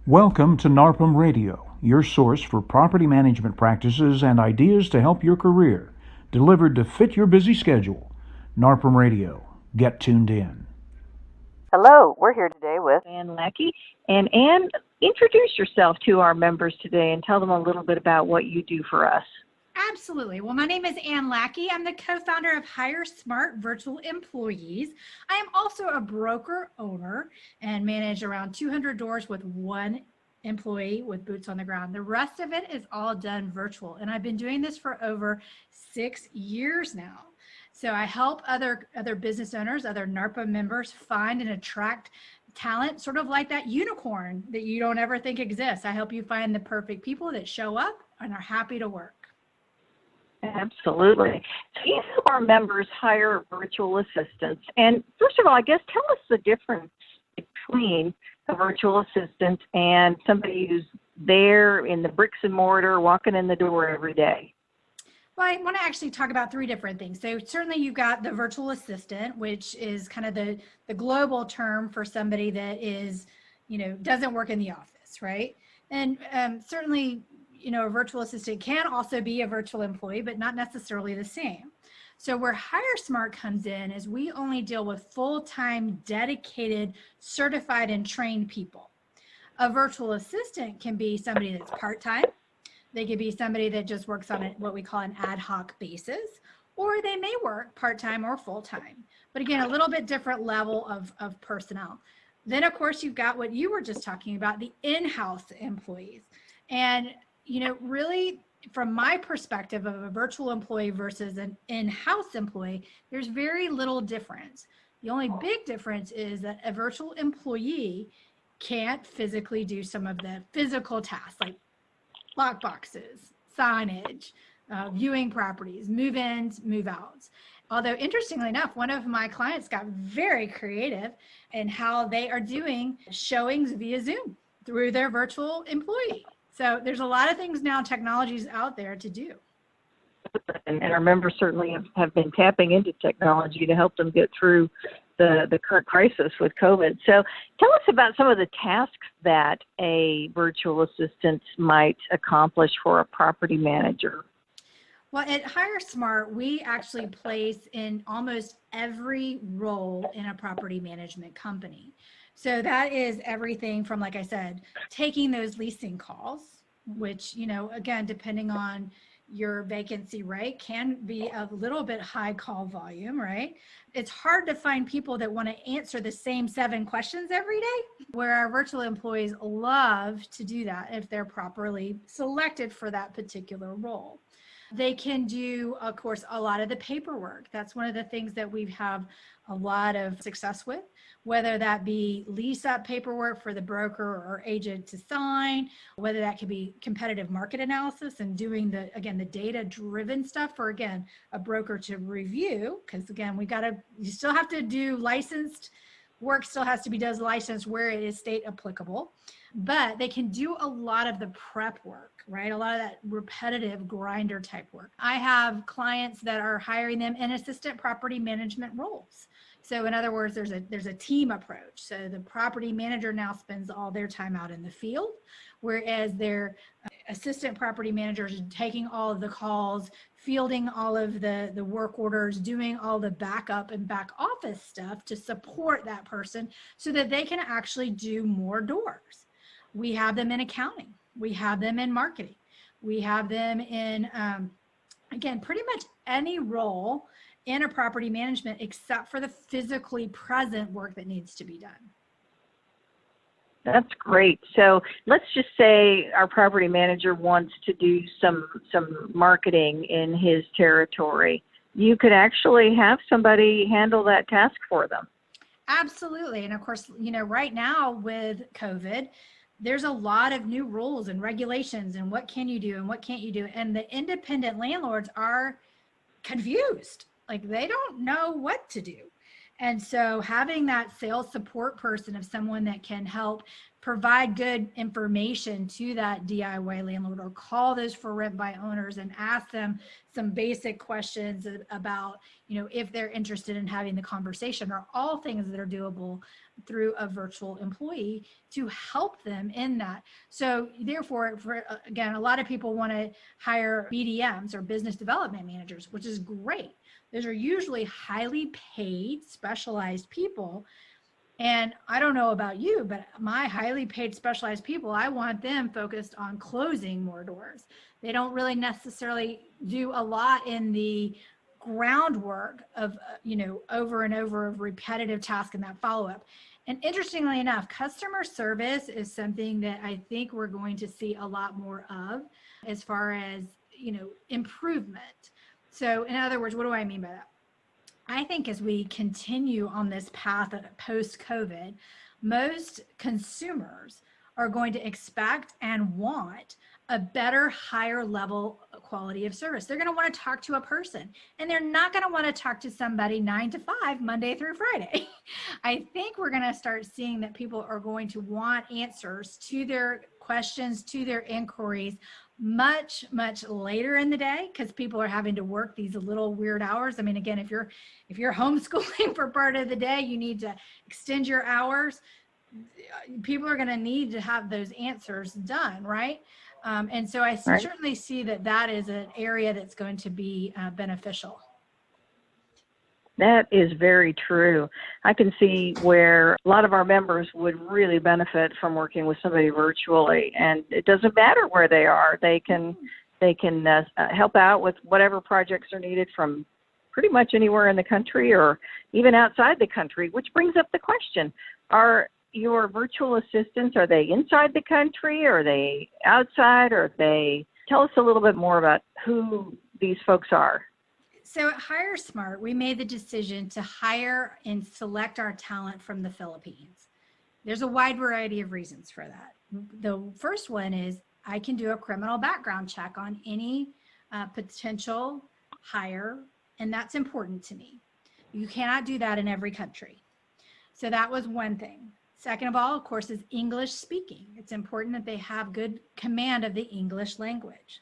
Welcome to NARPM Radio, your source for property management practices and ideas to help your career, delivered to fit your busy schedule. NARPM Radio, get tuned in. Hello, we're here today with Anne Lackey. And Anne, introduce yourself to our members today and tell them a little bit about what you do for us. Absolutely. Well, my name is Anne Lackey. I'm the co-founder of Hire Smart Virtual Employees. I am also a broker owner and manage around 200 doors with one employee with boots on the ground. The rest of it is all done virtual. And I've been doing this for over 6 years now. So I help other business owners, other NARPM members find and attract talent, sort of like that unicorn that you don't ever think exists. I help you find the perfect people that show up and are happy to work. Absolutely. So you help our members hire virtual assistants. And first of all, I guess tell us the difference between a virtual assistant and somebody who's there in the bricks and mortar, walking in the door every day. Well, I want to actually talk about three different things. So certainly you've got the virtual assistant, which is kind of the global term for somebody that is, doesn't work in the office, right? And certainly, a virtual assistant can also be a virtual employee, but not necessarily the same. So where Hire Smart comes in is we only deal with full-time, dedicated, certified, and trained people. A virtual assistant can be somebody that's part-time. They could be somebody that just works on what we call an ad hoc basis, or they may work part-time or full-time. But again, a little bit different level of personnel. Then, of course, you've got what you were just talking about, the in-house employees. And really, from my perspective of a virtual employee versus an in-house employee, there's very little difference. The only big difference is that a virtual employee can't physically do some of the physical tasks like lock boxes, signage, viewing properties, move-ins, move-outs. Although interestingly enough, one of my clients got very creative in how they are doing showings via Zoom through their virtual employee. So there's a lot of things now, technologies out there to do. And our members certainly have been tapping into technology to help them get through the current crisis with COVID. So tell us about some of the tasks that a virtual assistant might accomplish for a property manager. Well, at Hire Smart, we actually place in almost every role in a property management company. So that is everything from, like I said, taking those leasing calls, which, again, depending on your vacancy rate, can be a little bit high call volume, right? It's hard to find people that want to answer the same 7 questions every day, where our virtual employees love to do that if they're properly selected for that particular role. They can do, of course, a lot of the paperwork. That's one of the things that we have a lot of success with, whether that be lease up paperwork for the broker or agent to sign, whether that could be competitive market analysis and doing the data driven stuff for, again, a broker to review. Because again, you still have to do licensed work, still has to be done licensed where it is state applicable, but they can do a lot of the prep work, right? A lot of that repetitive grinder type work. I have clients that are hiring them in assistant property management roles. So in other words, there's a team approach. So the property manager now spends all their time out in the field, whereas their assistant property managers are taking all of the calls, fielding all of the work orders, doing all the backup and back office stuff to support that person so that they can actually do more doors. We have them in accounting. We have them in marketing. We have them in, again, pretty much any role in a property management except for the physically present work that needs to be done. That's great. So let's just say our property manager wants to do some marketing in his territory. You could actually have somebody handle that task for them. Absolutely. And of course, right now with COVID, there's a lot of new rules and regulations and what can you do and what can't you do. And the independent landlords are confused. Like they don't know what to do. And so having that sales support person of someone that can help provide good information to that DIY landlord, or call those for rent by owners and ask them some basic questions about, if they're interested in having the conversation, are all things that are doable through a virtual employee to help them in that. So therefore, again, a lot of people want to hire BDMs or business development managers, which is great. Those are usually highly paid, specialized people. And I don't know about you, but my highly paid specialized people, I want them focused on closing more doors. They don't really necessarily do a lot in the groundwork of, over and over of repetitive tasks and that follow-up. And interestingly enough, customer service is something that I think we're going to see a lot more of as far as, improvement. So in other words, what do I mean by that? I think as we continue on this path of post-COVID, most consumers are going to expect and want a better, higher level quality of service. They're going to want to talk to a person, and they're not going to want to talk to somebody 9 to 5, Monday through Friday. I think we're going to start seeing that people are going to want answers to their questions, to their inquiries, much later in the day, because people are having to work these little weird hours. I mean, again, if you're homeschooling for part of the day, you need to extend your hours. People are going to need to have those answers done, right? And so I certainly see that is an area that's going to be beneficial. That is very true. I can see where a lot of our members would really benefit from working with somebody virtually, and it doesn't matter where they are. They can help out with whatever projects are needed from pretty much anywhere in the country or even outside the country, which brings up the question, are your virtual assistants, are they inside the country? Are they outside? Tell us a little bit more about who these folks are. So at HireSmart, we made the decision to hire and select our talent from the Philippines. There's a wide variety of reasons for that. The first one is I can do a criminal background check on any potential hire, and that's important to me. You cannot do that in every country. So that was one thing. Second of all, of course, is English speaking. It's important that they have good command of the English language.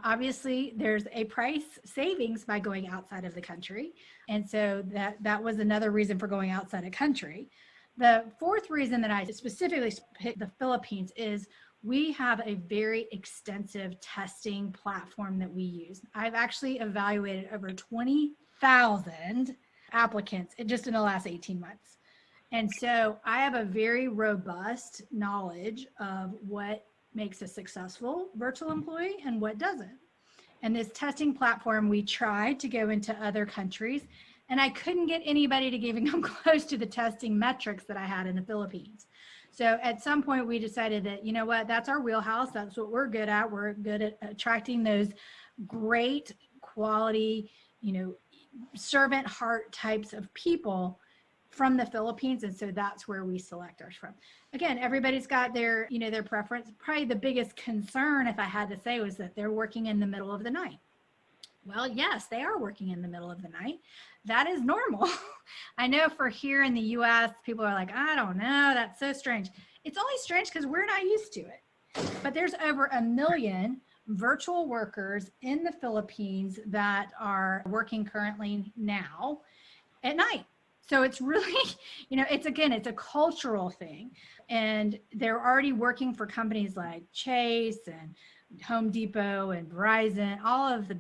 Obviously, there's a price savings by going outside of the country. And so that was another reason for going outside of country. The fourth reason that I specifically picked the Philippines is we have a very extensive testing platform that we use. I've actually evaluated over 20,000 applicants just in the last 18 months. And so I have a very robust knowledge of what makes a successful virtual employee and what doesn't. And this testing platform, we tried to go into other countries, and I couldn't get anybody to even come close to the testing metrics that I had in the Philippines. So at some point we decided that, you know what, that's our wheelhouse. That's what we're good at. We're good at attracting those great quality, servant heart types of people from the Philippines. And so that's where we select ours from. Again, everybody's got their, their preference. Probably the biggest concern, if I had to say, was that they're working in the middle of the night. Well, yes, they are working in the middle of the night. That is normal. I know for here in the US, people are like, I don't know, that's so strange. It's only strange because we're not used to it. But there's over 1 million virtual workers in the Philippines that are working currently now at night. So it's really, it's a cultural thing. And they're already working for companies like Chase and Home Depot and Verizon. All of the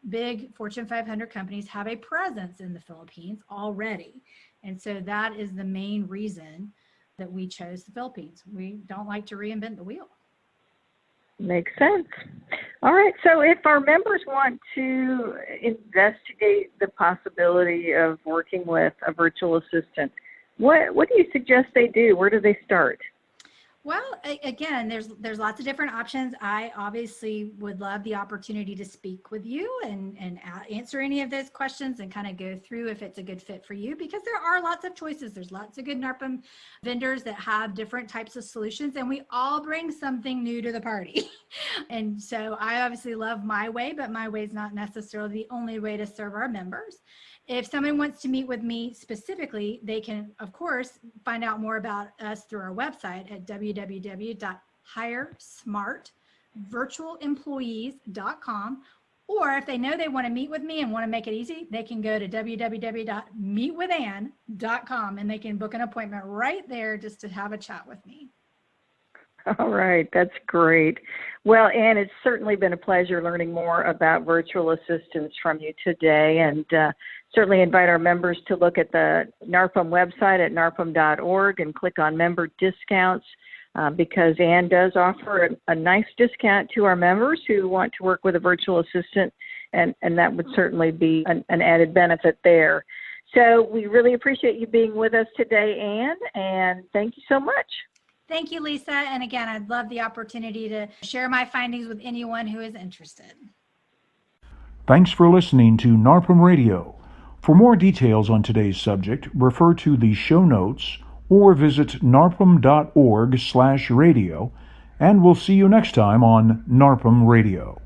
big Fortune 500 companies have a presence in the Philippines already. And so that is the main reason that we chose the Philippines. We don't like to reinvent the wheel. Makes sense. All right. So if our members want to investigate the possibility of working with a virtual assistant, what do you suggest they do? Where do they start? Well, again, there's lots of different options. I obviously would love the opportunity to speak with you and answer any of those questions and kind of go through if it's a good fit for you, because there are lots of choices. There's lots of good NARPM vendors that have different types of solutions, and we all bring something new to the party. And so I obviously love my way, but my way is not necessarily the only way to serve our members. If someone wants to meet with me specifically, they can, of course, find out more about us through our website at www.hiresmartvirtualemployees.com. Or if they know they want to meet with me and want to make it easy, they can go to www.meetwithanne.com and they can book an appointment right there just to have a chat with me. All right, that's great. Well, Anne, it's certainly been a pleasure learning more about virtual assistants from you today, and certainly invite our members to look at the NARPM website at narpm.org and click on member discounts because Anne does offer a nice discount to our members who want to work with a virtual assistant, and that would certainly be an added benefit there. So we really appreciate you being with us today, Anne, and thank you so much. Thank you, Lisa. And again, I'd love the opportunity to share my findings with anyone who is interested. Thanks for listening to NARPM Radio. For more details on today's subject, refer to the show notes or visit narpm.org/radio, and we'll see you next time on NARPM Radio.